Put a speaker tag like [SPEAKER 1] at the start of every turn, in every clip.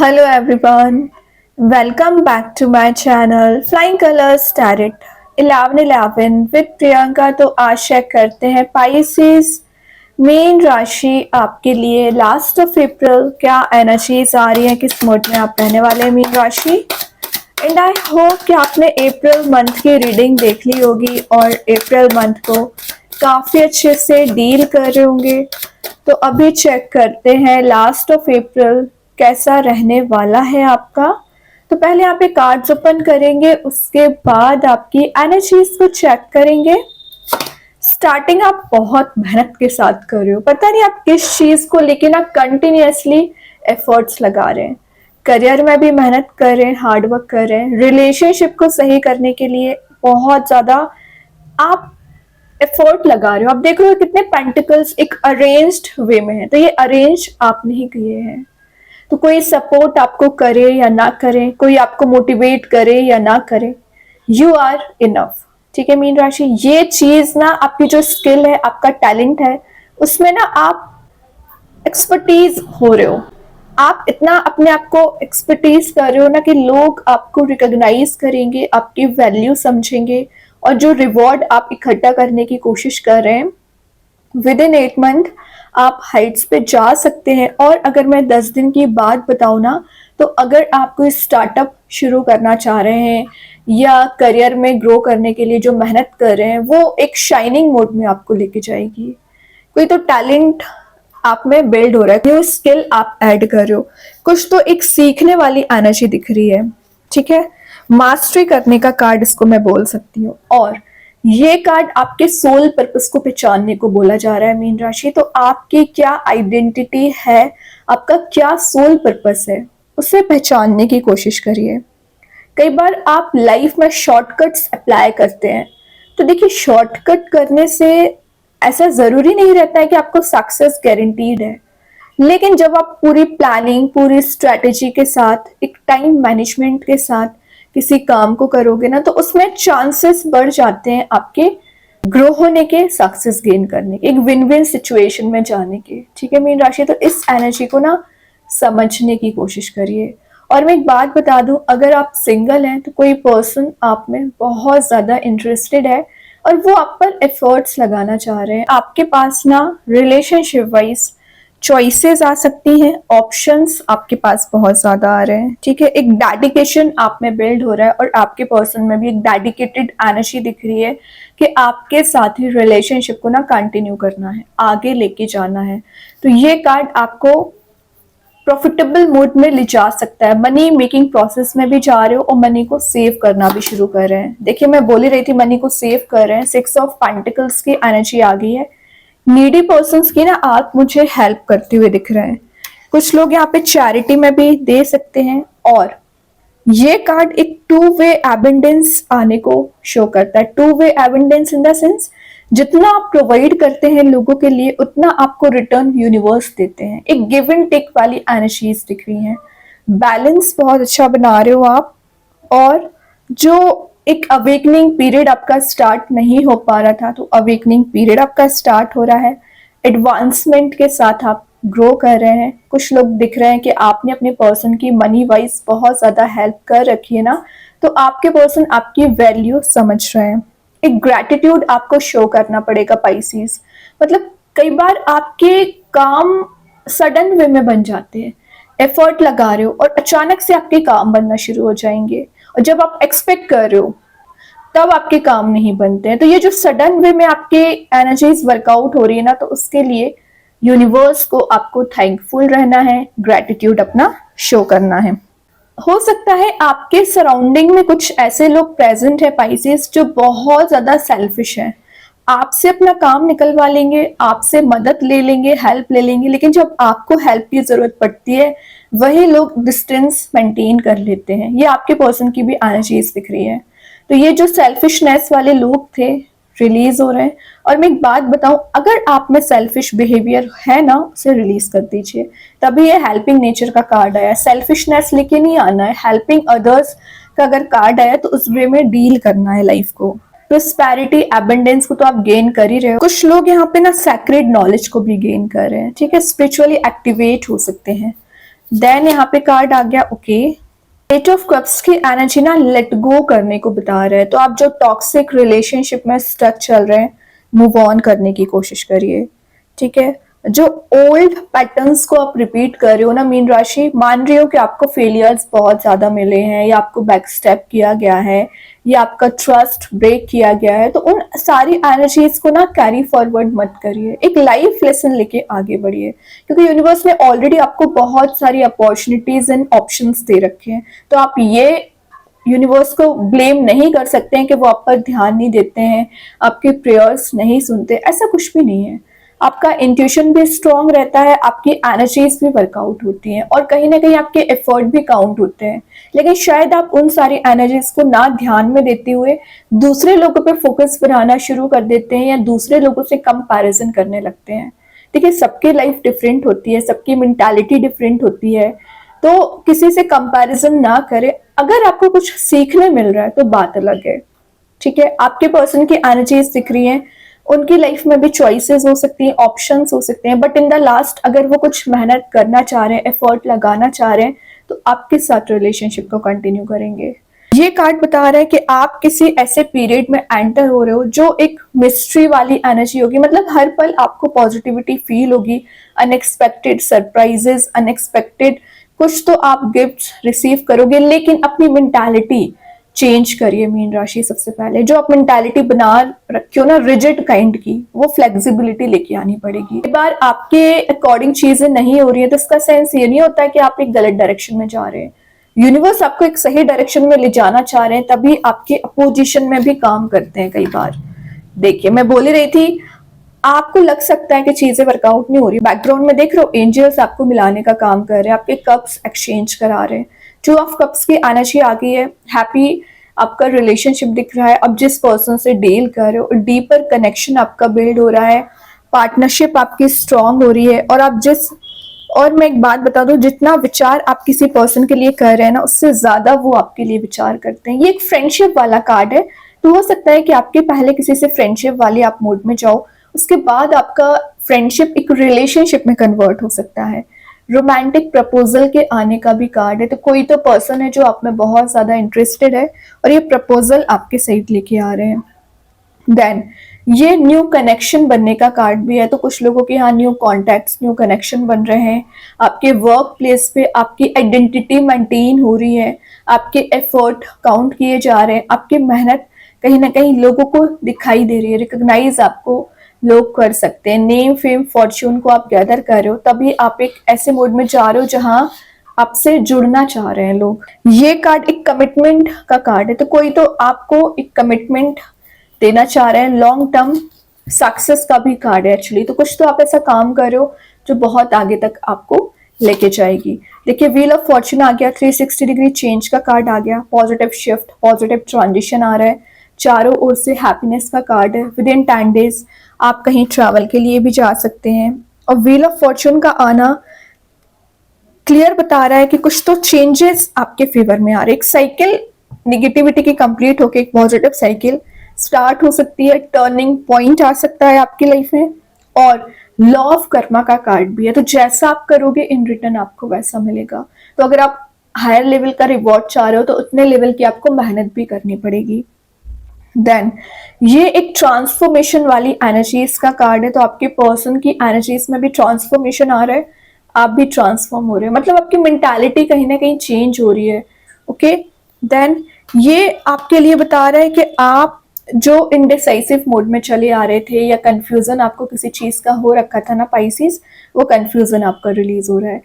[SPEAKER 1] Hello everyone, welcome back to my channel Flying Colors Tarot 1111 with Priyanka. तो आशा करते हैं Pisces main राशि आपके लिए लास्ट ऑफ अप्रैल क्या एनर्जीज आ रही है, किस मोड में आप रहने वाले हैं मीन राशि। एंड आई होप कि आपने अप्रैल मंथ की रीडिंग देख ली होगी और अप्रैल मंथ को काफ़ी अच्छे से डील कर रहे होंगे। तो अभी चेक करते हैं लास्ट ऑफ अप्रैल कैसा रहने वाला है आपका। तो पहले यहाँ पे कार्ड्स ओपन करेंगे, उसके बाद आपकी एनर्जीज को चेक करेंगे। स्टार्टिंग आप बहुत मेहनत के साथ कर रहे हो, पता नहीं आप किस चीज को लेके ना कंटिन्यूअसली एफर्ट्स लगा रहे हैं। करियर में भी मेहनत कर रहे हैं, हार्ड वर्क कर रहे हैं, रिलेशनशिप को सही करने के लिए बहुत ज्यादा आप एफर्ट लगा रहे हो। आप देख रहे हो कितने पेंटिकल्स एक अरेंज्ड वे में है, तो ये अरेंज आप नहीं किए हैं। तो कोई सपोर्ट आपको करे या ना करे, कोई आपको मोटिवेट करे या ना करे, यू आर इनफ। ठीक है मीन राशि, ये चीज ना आपकी जो स्किल है, आपका टैलेंट है, उसमें ना आप एक्सपर्टीज हो रहे हो। आप इतना अपने आप को एक्सपर्टीज कर रहे हो ना कि लोग आपको रिकॉग्नाइज करेंगे, आपकी वैल्यू समझेंगे और जो रिवॉर्ड आप इकट्ठा करने की कोशिश कर रहे हैं विद इन 8 मंथ आप हाइट्स पे जा सकते हैं। और अगर मैं 10 दिन की बात बताऊँ ना, तो अगर आप कोई स्टार्टअप शुरू करना चाह रहे हैं या करियर में ग्रो करने के लिए जो मेहनत कर रहे हैं, वो एक शाइनिंग मोड में आपको लेके जाएगी। कोई तो टैलेंट आप में बिल्ड हो रहा है, न्यू स्किल आप ऐड कर रहे हो, कुछ तो एक सीखने वाली एनर्जी दिख रही है। ठीक है, मास्टरी करने का कार्ड इसको मैं बोल सकती हूँ। और ये कार्ड आपके सोल पर्पस को पहचानने को बोला जा रहा है मीन राशि। तो आपकी क्या आइडेंटिटी है, आपका क्या सोल पर्पस है, उसे पहचानने की कोशिश करिए। कई बार आप लाइफ में शॉर्टकट्स अप्लाई करते हैं, तो देखिए शॉर्टकट करने से ऐसा जरूरी नहीं रहता है कि आपको सक्सेस गारंटीड है। लेकिन जब आप पूरी प्लानिंग, पूरी स्ट्रेटेजी के साथ, एक टाइम मैनेजमेंट के साथ किसी काम को करोगे ना, तो उसमें चांसेस बढ़ जाते हैं आपके ग्रो होने के, सक्सेस गेन करने के, एक विन विन सिचुएशन में जाने के। ठीक है मीन राशि, तो इस एनर्जी को ना समझने की कोशिश करिए। और मैं एक बात बता दूं, अगर आप सिंगल हैं तो कोई पर्सन आप में बहुत ज्यादा इंटरेस्टेड है और वो आप पर एफर्ट्स लगाना चाह रहे हैं। आपके पास ना रिलेशनशिप वाइज चॉइसेस आ सकती हैं, ऑप्शंस आपके पास बहुत ज्यादा आ रहे हैं। ठीक है, एक डेडिकेशन आप में बिल्ड हो रहा है और आपके पर्सन में भी एक डेडिकेटेड एनर्जी दिख रही है कि आपके साथ ही रिलेशनशिप को ना कंटिन्यू करना है, आगे लेके जाना है। तो ये कार्ड आपको प्रॉफिटेबल मोड में ले जा सकता है, मनी मेकिंग प्रोसेस में भी जा रहे हो और मनी को सेव करना भी शुरू कर रहे हैं। देखिए मैं बोल ही रही थी मनी को सेव कर रहे हैं, 6 ऑफ पेंटिकल्स की एनर्जी आ गई है। नीडी पर्सन्स की ना आप मुझे हेल्प करते हुए दिख रहे हैं। कुछ लोग यहाँ पे चैरिटी में भी दे सकते हैं। और ये कार्ड एक टू वे एबंडेंस आने को शो करता है। Two way abundance in the sense, जितना आप प्रोवाइड करते हैं लोगों के लिए, उतना आपको रिटर्न यूनिवर्स देते हैं। एक गिव एंड टेक वाली एनर्जीज दिख रही हैं। बैलेंस बहुत अच्छा बना रहे हो आप। और जो एक अवेकनिंग पीरियड आपका स्टार्ट नहीं हो पा रहा था, तो अवेकनिंग पीरियड आपका स्टार्ट हो रहा है। एडवांसमेंट के साथ आप ग्रो कर रहे हैं। कुछ लोग दिख रहे हैं कि आपने अपने पर्सन की मनी वाइज बहुत ज्यादा हेल्प कर रखी है ना, तो आपके पर्सन आपकी वैल्यू समझ रहे हैं। एक ग्रैटिट्यूड आपको शो करना पड़ेगा पाइसेस। मतलब कई बार आपके काम सडन वे में बन जाते हैं, एफर्ट लगा रहे हो और अचानक से आपके काम बनना शुरू हो जाएंगे, और जब आप एक्सपेक्ट कर रहे हो तब आपके काम नहीं बनते हैं। तो ये जो सडन वे में आपके एनर्जीज वर्कआउट हो रही है ना, तो उसके लिए यूनिवर्स को आपको थैंकफुल रहना है, ग्रैटिट्यूड अपना शो करना है। हो सकता है आपके सराउंडिंग में कुछ ऐसे लोग प्रेजेंट है पाइसेस जो बहुत ज्यादा सेल्फिश हैं। आपसे अपना काम निकलवा लेंगे, आपसे मदद ले लेंगे, हेल्प ले लेंगे, लेकिन जब आपको हेल्प की जरूरत पड़ती है वही लोग डिस्टेंस मेंटेन कर लेते हैं। ये आपके पर्सन की भी एनर्जीज दिख रही है। तो ये जो सेल्फिशनेस वाले लोग थे रिलीज हो रहे हैं। और मैं एक बात बताऊं, अगर आप में सेल्फिश बिहेवियर है ना, उसे रिलीज कर दीजिए। तभी ये हेल्पिंग नेचर का कार्ड आया। सेल्फिशनेस लेके नहीं आना है, हेल्पिंग अदर्स का अगर कार्ड आया तो उस वे में डील करना है लाइफ को। प्रोस्पेरिटी, एबंडेंस को तो आप गेन कर ही रहे हो। कुछ लोग यहाँ पे ना सैक्रेड नॉलेज को भी गेन कर रहे हैं। ठीक है, स्पिरिचुअली एक्टिवेट हो सकते हैं। देन यहाँ पे कार्ड आ गया ओके। एट ऑफ कप्स की एनर्जी ना लेट गो करने को बता रहा है, तो आप जो टॉक्सिक रिलेशनशिप में स्टक चल रहे हैं, मूव ऑन करने की कोशिश करिए। ठीक है, जो ओल्ड पैटर्न्स को आप रिपीट कर रहे हो ना मीन राशि, मान रही हो कि आपको फेलियर्स बहुत ज्यादा मिले हैं या आपको बैक स्टेप किया गया है या आपका ट्रस्ट ब्रेक किया गया है, तो उन सारी एनर्जीज को ना कैरी फॉरवर्ड मत करिए, एक लाइफ लेसन लेके आगे बढ़िए, क्योंकि यूनिवर्स ने ऑलरेडी आपको बहुत सारी अपॉर्चुनिटीज एंड ऑप्शंस दे रखे हैं। तो आप ये यूनिवर्स को ब्लेम नहीं कर सकते हैं कि वो आप पर ध्यान नहीं देते हैं, आपके प्रेयर्स नहीं सुनते, ऐसा कुछ भी नहीं है। आपका इंट्यूशन भी स्ट्रांग रहता है, आपकी एनर्जीज भी वर्कआउट होती हैं और कहीं ना कहीं आपके एफर्ट भी काउंट होते हैं, लेकिन शायद आप उन सारी एनर्जीज को ना ध्यान में देते हुए दूसरे लोगों पे फोकस बनाना शुरू कर देते हैं या दूसरे लोगों से कंपैरिजन करने लगते हैं। ठीक है, सबकी लाइफ डिफरेंट होती है, सबकी मेंटालिटी डिफरेंट होती है, तो किसी से कंपैरिजन ना करें। अगर आपको कुछ सीखने मिल रहा है तो बात अलग है। ठीक है, आपके पर्सन की एनर्जीज दिख रही हैं, उनकी लाइफ में भी चॉइसेस हो सकती हैं, ऑप्शंस हो सकते हैं, बट इन द लास्ट अगर वो कुछ मेहनत करना चाह रहे हैं, एफर्ट लगाना चाह रहे हैं, तो आपके साथ रिलेशनशिप को कंटिन्यू करेंगे। ये कार्ड बता रहा है कि आप किसी ऐसे पीरियड में एंटर हो रहे हो जो एक मिस्ट्री वाली एनर्जी होगी, मतलब हर पल आपको पॉजिटिविटी फील होगी, अनएक्सपेक्टेड सरप्राइजेस, अनएक्सपेक्टेड कुछ तो आप गिफ्ट्स रिसीव करोगे, लेकिन अपनी मेंटालिटी चेंज करिए मीन राशि। सबसे पहले जो आप मेंटालिटी बना रखी हो ना रिजिड काइंड की, वो फ्लेक्सिबिलिटी लेके आनी पड़ेगी। एक बार आपके अकॉर्डिंग चीजें नहीं हो रही है तो इसका सेंस ये नहीं होता है कि आप एक गलत डायरेक्शन में जा रहे हैं। यूनिवर्स आपको एक सही डायरेक्शन में ले जाना चाह रहे हैं, तभी आपके अपोजिशन में भी काम करते हैं कई बार। देखिए, मैं बोल ही रही थी, आपको लग सकता है कि चीजें वर्कआउट नहीं हो रही, बैकग्राउंड में देख रहे हो एंजल्स आपको मिलाने का काम कर रहे हैं, आपके कप्स एक्सचेंज करा रहे हैं। टू ऑफ कप्स की एनर्जी आ गई है, हैप्पी आपका रिलेशनशिप दिख रहा है, अब जिस पर्सन से डील कर रहे हो डीपर कनेक्शन आपका बिल्ड हो रहा है, पार्टनरशिप आपकी स्ट्रांग हो रही है, और मैं एक बात बता दूं, जितना विचार आप किसी पर्सन के लिए कर रहे हैं ना, उससे ज्यादा वो आपके लिए विचार करते हैं। ये एक फ्रेंडशिप वाला कार्ड है, तो हो सकता है कि आपके पहले किसी से फ्रेंडशिप वाले आप मोड में जाओ, उसके बाद आपका फ्रेंडशिप एक रिलेशनशिप में कन्वर्ट हो सकता है। रोमांटिक प्रपोजल के आने का भी कार्ड है, तो कोई तो पर्सन है जो आप में बहुत ज्यादा इंटरेस्टेड है और ये प्रपोजल आपके साइड लेके आ रहे हैं। देन ये न्यू कनेक्शन बनने का कार्ड भी है, तो कुछ लोगों के यहाँ न्यू कॉन्टैक्ट्स, न्यू कनेक्शन बन रहे हैं, आपके वर्क प्लेस पे आपकी आइडेंटिटी मेंटेन हो रही है, आपके एफर्ट काउंट किए जा रहे हैं, आपकी मेहनत कहीं ना कहीं लोगों को दिखाई दे रही है, रिकॉग्नाइज आपको लोग कर सकते हैं, नेम फेम फॉर्च्यून को आप गैदर कर रहे हो, तभी आप एक ऐसे मोड में जा रहे हो जहां आपसे जुड़ना चाह रहे हैं लोग। ये कार्ड एक कमिटमेंट का कार्ड है, तो कोई तो आपको एक कमिटमेंट देना चाह रहे हैं, लॉन्ग टर्म सक्सेस का भी कार्ड है एक्चुअली, तो कुछ तो आप ऐसा काम कर रहे हो जो बहुत आगे तक आपको लेके जाएगी। देखिए, व्हील ऑफ फॉर्च्यून आ गया, 360 डिग्री चेंज का कार्ड आ गया, पॉजिटिव शिफ्ट, पॉजिटिव ट्रांजिशन आ रहा है, चारों ओर से हैप्पीनेस का कार्ड है। विद इन 10 डेज आप कहीं ट्रैवल के लिए भी जा सकते हैं, और व्हील ऑफ फॉर्च्यून का आना क्लियर बता रहा है कि कुछ तो चेंजेस आपके फेवर में आ रहे हैं। एक साइकिल निगेटिविटी की कंप्लीट होकर एक पॉजिटिव साइकिल स्टार्ट हो सकती है, टर्निंग पॉइंट आ सकता है आपकी लाइफ में, और लॉ ऑफ कर्मा का कार्ड भी है, तो जैसा आप करोगे इन रिटर्न आपको वैसा मिलेगा। तो अगर आप हायर लेवल का रिवॉर्ड चाह रहे हो तो उतने लेवल की आपको मेहनत भी करनी पड़ेगी। देन ये एक ट्रांसफॉर्मेशन वाली एनर्जीज का कार्ड है, तो आपके पर्सन की एनर्जीज में भी ट्रांसफॉर्मेशन आ रहा है, आप भी ट्रांसफॉर्म हो रहे हैं, मतलब आपकी मेंटालिटी कहीं ना कहीं चेंज हो रही है। ओके, देन ये आपके लिए बता रहा है कि आप जो इनडिसाइसिव मोड में चले आ रहे थे या कंफ्यूजन आपको किसी चीज का हो रखा था ना पाइसिस, वो कंफ्यूजन आपका रिलीज हो रहा है,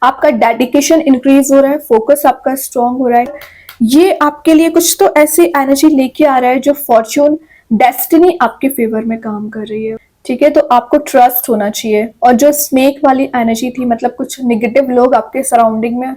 [SPEAKER 1] आपका डेडिकेशन इंक्रीज हो रहा है, फोकस आपका स्ट्रांग हो रहा है। ये आपके लिए कुछ तो ऐसी एनर्जी लेके आ रहा है जो फॉर्च्यून, डेस्टिनी आपके फेवर में काम कर रही है। ठीक है, तो आपको ट्रस्ट होना चाहिए, और जो स्नेक वाली एनर्जी थी, मतलब कुछ निगेटिव लोग आपके सराउंडिंग में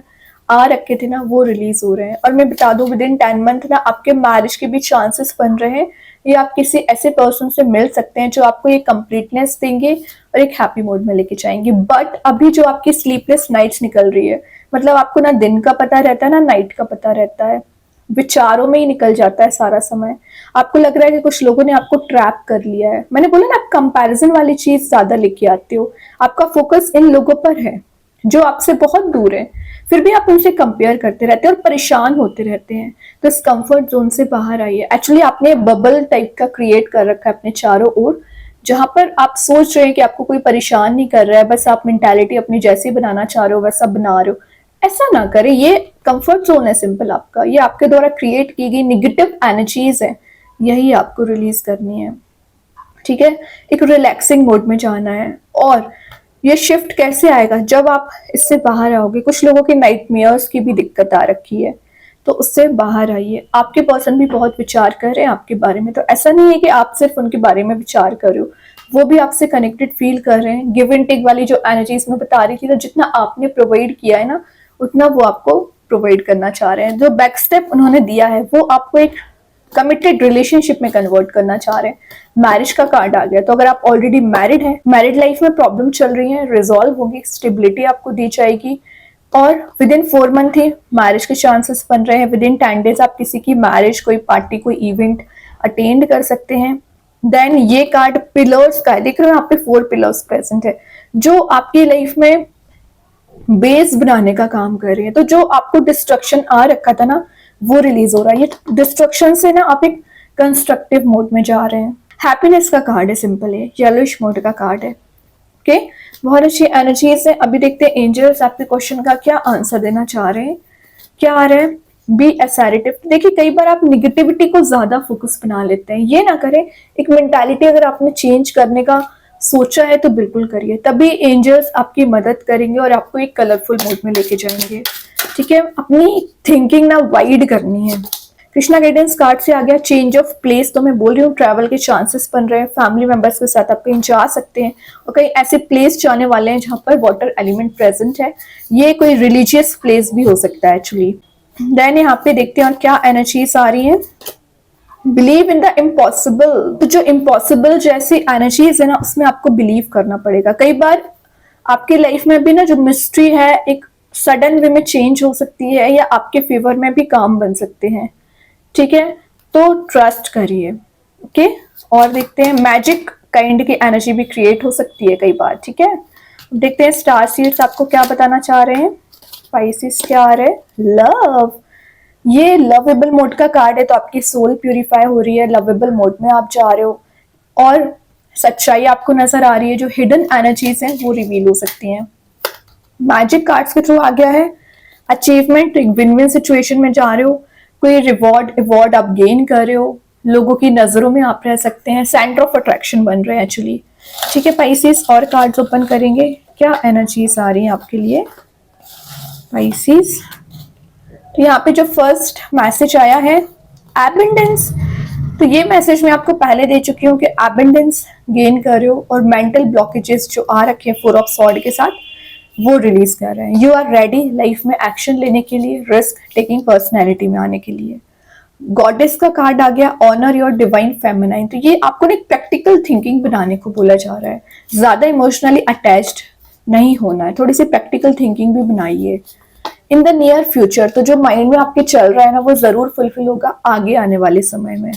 [SPEAKER 1] आ रखे थे ना, वो रिलीज हो रहे हैं। और मैं बता दूं, विद इन 10 मंथ ना आपके मैरिज के भी चांसेस बन रहे हैं, या आप किसी ऐसे पर्सन से मिल सकते हैं जो आपको ये कंप्लीटनेस देंगे और एक हैप्पी मोड में लेके जाएंगे। बट अभी जो आपकी स्लीपलेस नाइट्स निकल रही है, मतलब आपको ना दिन का पता रहता है ना नाइट का पता रहता है, विचारों में ही निकल जाता है सारा समय। आपको लग रहा है कि कुछ लोगों ने आपको ट्रैप कर लिया है। मैंने बोला ना, आप कंपैरिजन वाली चीज ज्यादा लेके आते हो, आपका फोकस इन लोगों पर है जो आपसे बहुत दूर है, फिर भी आप उनसे कंपेयर करते रहते हैं और परेशान होते रहते हैं। तो इस कंफर्ट जोन से बाहर आइए। एक्चुअली आपने बबल टाइप का क्रिएट कर रखा है अपने चारों ओर, जहां पर आप सोच रहे हैं कि आपको कोई परेशान नहीं कर रहा है, बस आप मेंटालिटी अपनी जैसी बनाना चाह रहे हो वैसा बना रहे हो। ऐसा ना करें, ये कंफर्ट जोन है सिंपल आपका, ये आपके द्वारा क्रिएट की गई निगेटिव एनर्जीज है, यही आपको रिलीज करनी है। ठीक है, एक रिलैक्सिंग मोड में जाना है। और ये शिफ्ट कैसे आएगा, जब आप इससे बाहर आओगे। कुछ लोगों के नाइटमेयर्स की भी दिक्कत आ रखी है, तो उससे बाहर आइए। आपके पर्सन भी बहुत विचार कर रहे हैं आपके बारे में, तो ऐसा नहीं है कि आप सिर्फ उनके बारे में विचार कर रहे हो, वो भी आपसे कनेक्टेड फील कर रहे हैं। गिव एंड टेक वाली जो एनर्जीज में बता रही थी, तो जितना आपने प्रोवाइड किया है ना, उतना वो आपको प्रोवाइड करना चाह रहे हैं। जो बैक स्टेप उन्होंने दिया है, वो आपको एक कमिटेड रिलेशनशिप में कन्वर्ट करना चाह रहे हैं। मैरिज का कार्ड आ गया, तो अगर आप ऑलरेडी मैरिड हैं, मैरिड लाइफ में प्रॉब्लम चल रही है, रिजॉल्व होगी, स्टेबिलिटी आपको दी जाएगी। और with in 4 month he marriage के चांसेस बन रहे हैं। विद इन 10 डेज आप किसी की मैरिज, कोई पार्टी, कोई इवेंट अटेंड कर सकते हैं। देन ये कार्ड पिलर्स का है, देख रहे हो यहाँ पे 4 पिलर्स प्रेजेंट है, जो आपकी लाइफ में बेस बनाने का काम कर रही है। तो जो आपको डिस्ट्रक्शन आ रखा था ना, वो रिलीज हो रहा है। ये डिस्ट्रक्शन से ना आप एक कंस्ट्रक्टिव मोड में जा रहे हैं। हैप्पीनेस का कार्ड है, सिंपल है, येलोइश मोड का कार्ड है। ओके, बहुत अच्छी एनर्जीज है। अभी देखते हैं एंजल्स आपके क्वेश्चन का क्या आंसर देना चाह रहे हैं। क्या आ रहा है, बी असर्टिव। देखिए, कई बार आप निगेटिविटी को ज्यादा फोकस बना लेते हैं, ये ना करें। एक मेंटालिटी अगर आपने चेंज करने का सोचा है तो बिल्कुल करिए, तभी एंजल्स आपकी मदद करेंगे और आपको एक कलरफुल मूड में लेके जाएंगे। ठीक है, अपनी थिंकिंग ना वाइड करनी है। कृष्णा गाइडेंस कार्ड से आ गया चेंज ऑफ प्लेस, तो मैं बोल रही हूँ ट्रैवल के चांसेस बन रहे हैं। फैमिली मेंबर्स के साथ आप कहीं जा सकते हैं और कहीं ऐसे प्लेस जाने वाले हैं जहां पर वाटर एलिमेंट प्रेजेंट है। ये कोई रिलीजियस प्लेस भी हो सकता है एक्चुअली। देन यहाँ पे देखते हैं और क्या एनर्जीज आ रही है। बिलीव इन द इम्पॉसिबल, तो जो इम्पॉसिबल जैसी एनर्जीज है ना, उसमें आपको बिलीव करना पड़ेगा। कई बार आपकी लाइफ में भी ना जो मिस्ट्री है, एक सडन वे में चेंज हो सकती है या आपके फेवर में भी काम बन सकते हैं। ठीक है, तो ट्रस्ट करिए। ओके, और देखते हैं मैजिक काइंड की एनर्जी भी क्रिएट हो सकती है कई बार। ठीक है, देखते हैं स्टार सीड्स आपको क्या बताना चाह रहे हैं। स्पाइसेस क्या आ रहे हैं, लव। ये लवेबल मोड का कार्ड है, तो आपकी सोल प्यूरिफाई हो रही है, लवेबल मोड में आप जा रहे हो और सच्चाई आपको नजर आ रही है। जो हिडन एनर्जीज हैं वो रिवील हो सकती हैं। मैजिक कार्ड्स के थ्रू आ गया है अचीवमेंट, विन विन सिचुएशन में जा रहे हो, कोई रिवॉर्ड अवार्ड आप गेन कर रहे हो, लोगों की नजरों में आप रह सकते हैं, सेंटर ऑफ अट्रैक्शन बन रहे हैं एक्चुअली। ठीक है पाइसेस, और कार्ड्स ओपन करेंगे, क्या एनर्जीज आ रही हैं आपके लिए पाइसेस। तो यहाँ पे जो फर्स्ट मैसेज आया है एबंडेंस, तो ये मैसेज मैं आपको पहले दे चुकी हूँ कि एबंडेंस गेन कर रहे हो और मेंटल ब्लॉकेजेस जो आ रखे हैं 4 ऑफ सॉर्ड के साथ, वो रिलीज कर रहे हैं। यू आर रेडी लाइफ में एक्शन लेने के लिए, रिस्क टेकिंग पर्सनैलिटी में आने के लिए। गॉडेस का कार्ड आ गया ऑनर योर डिवाइन फेमिनाइन, तो ये आपको एक प्रैक्टिकल थिंकिंग बनाने को बोला जा रहा है। ज्यादा इमोशनली अटैच्ड नहीं होना है, थोड़ी सी प्रैक्टिकल थिंकिंग भी बनाइए। इन द नियर फ्यूचर, तो जो माइंड में आपके चल रहा है ना, वो जरूर फुलफिल होगा आगे आने वाले समय में।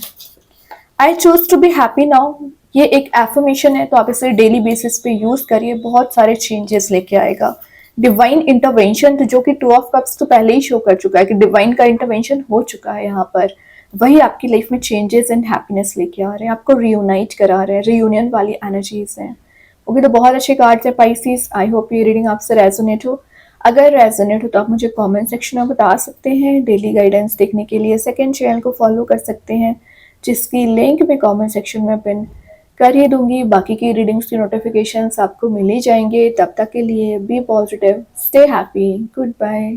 [SPEAKER 1] I choose to be happy now, ये एक एफर्मेशन है, तो आप इसे डेली बेसिस पे यूज करिए, बहुत सारे चेंजेस लेके आएगा। डिवाइन इंटरवेंशन, तो जो कि 2 ऑफ कप्स तो पहले ही शो कर चुका है कि डिवाइन का इंटरवेंशन हो चुका है यहाँ पर। वही आपकी लाइफ में चेंजेस एंड हैप्पीनेस लेके आ रहे हैं, आपको रियूनाइट करा रहे हैं, रियूनियन वाली एनर्जीज हैं। ओके, तो बहुत अच्छे कार्ड्स है पाइसेस। आई होप ये रीडिंग आपसे रेजोनेट हो। अगर रेजोनेट हो तो आप मुझे कमेंट सेक्शन में बता सकते हैं। डेली गाइडेंस देखने के लिए सेकंड चैनल को फॉलो कर सकते हैं, जिसकी लिंक मैं कमेंट सेक्शन में पिन कर ही दूंगी। बाकी की रीडिंग्स की नोटिफिकेशंस आपको मिल ही जाएंगे। तब तक के लिए be positive, stay happy, good bye.